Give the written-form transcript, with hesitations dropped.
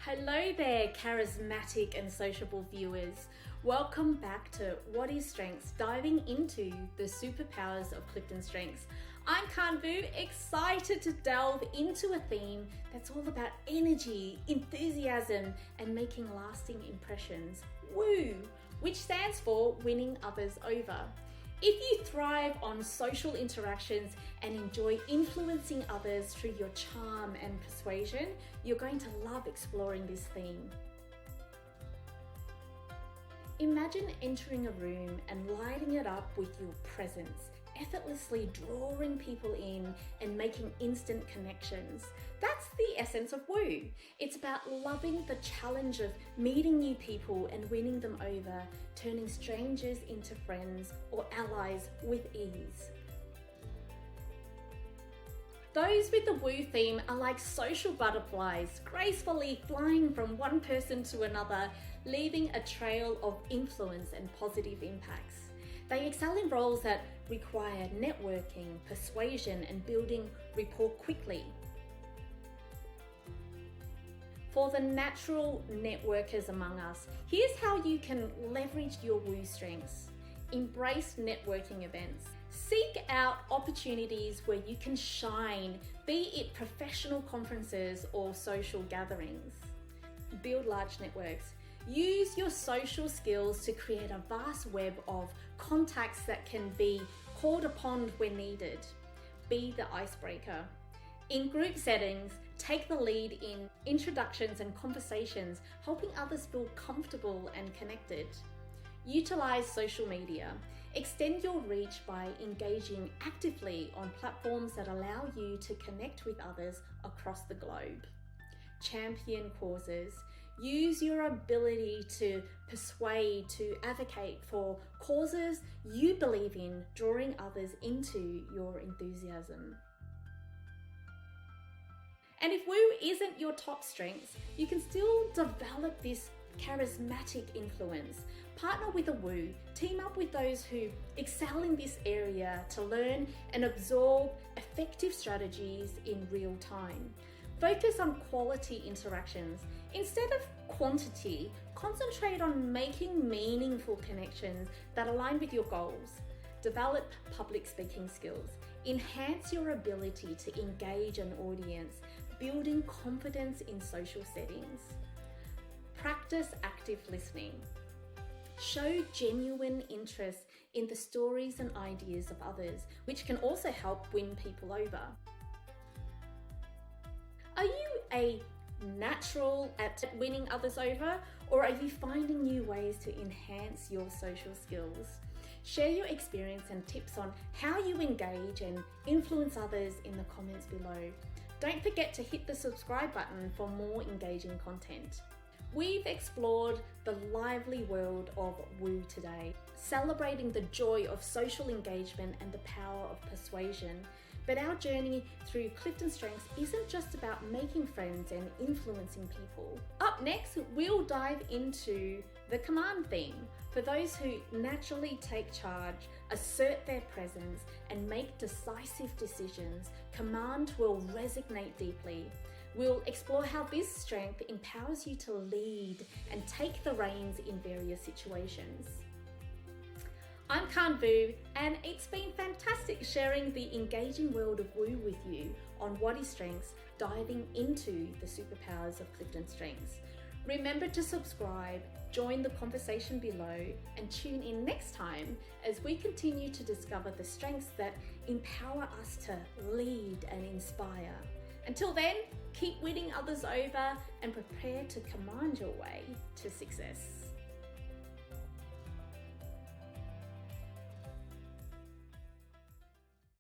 Hello there, charismatic and sociable viewers. Welcome back to What is Strengths, diving into the superpowers of Clifton Strengths. I'm Khanh Woo, excited to delve into a theme that's all about energy, enthusiasm, and making lasting impressions. Woo, which stands for winning others over. If you thrive on social interactions and enjoy influencing others through your charm and persuasion, you're going to love exploring this theme. Imagine entering a room and lighting it up with your presence, effortlessly drawing people in and making instant connections. That's the essence of Woo. It's about loving the challenge of meeting new people and winning them over, turning strangers into friends or allies with ease. Those with the Woo theme are like social butterflies, gracefully flying from one person to another, leaving a trail of influence and positive impacts. They excel in roles that require networking, persuasion, and building rapport quickly. For the natural networkers among us, here's how you can leverage your Woo strengths. Embrace networking events. Seek out opportunities where you can shine, be it professional conferences or social gatherings. Build large networks. Use your social skills to create a vast web of contacts that can be called upon when needed. Be the icebreaker. In group settings, take the lead in introductions and conversations, helping others feel comfortable and connected. Utilize social media. Extend your reach by engaging actively on platforms that allow you to connect with others across the globe. Champion causes. Use your ability to persuade, to advocate for causes you believe in, drawing others into your enthusiasm. And if Woo isn't your top strengths, you can still develop this charismatic influence. Partner with a Woo, team up with those who excel in this area to learn and absorb effective strategies in real time. Focus on quality interactions. Instead of quantity, concentrate on making meaningful connections that align with your goals. Develop public speaking skills. Enhance your ability to engage an audience, building confidence in social settings. Practice active listening. Show genuine interest in the stories and ideas of others, which can also help win people over. Are you a natural at winning others over, or are you finding new ways to enhance your social skills? Share your experience and tips on how you engage and influence others in the comments below. Don't forget to hit the subscribe button for more engaging content. We've explored the lively world of Woo today, celebrating the joy of social engagement and the power of persuasion. But our journey through Clifton Strengths isn't just about making friends and influencing people. Up next, we'll dive into the command theme. For those who naturally take charge, assert their presence, and make decisive decisions, command will resonate deeply. We'll explore how this strength empowers you to lead and take the reins in various situations. I'm Khanh Woo, and it's been fantastic sharing the engaging world of Woo with you on What is Strengths, diving into the superpowers of Clifton Strengths. Remember to subscribe, join the conversation below, and tune in next time as we continue to discover the strengths that empower us to lead and inspire. Until then, keep winning others over and prepare to command your way to success.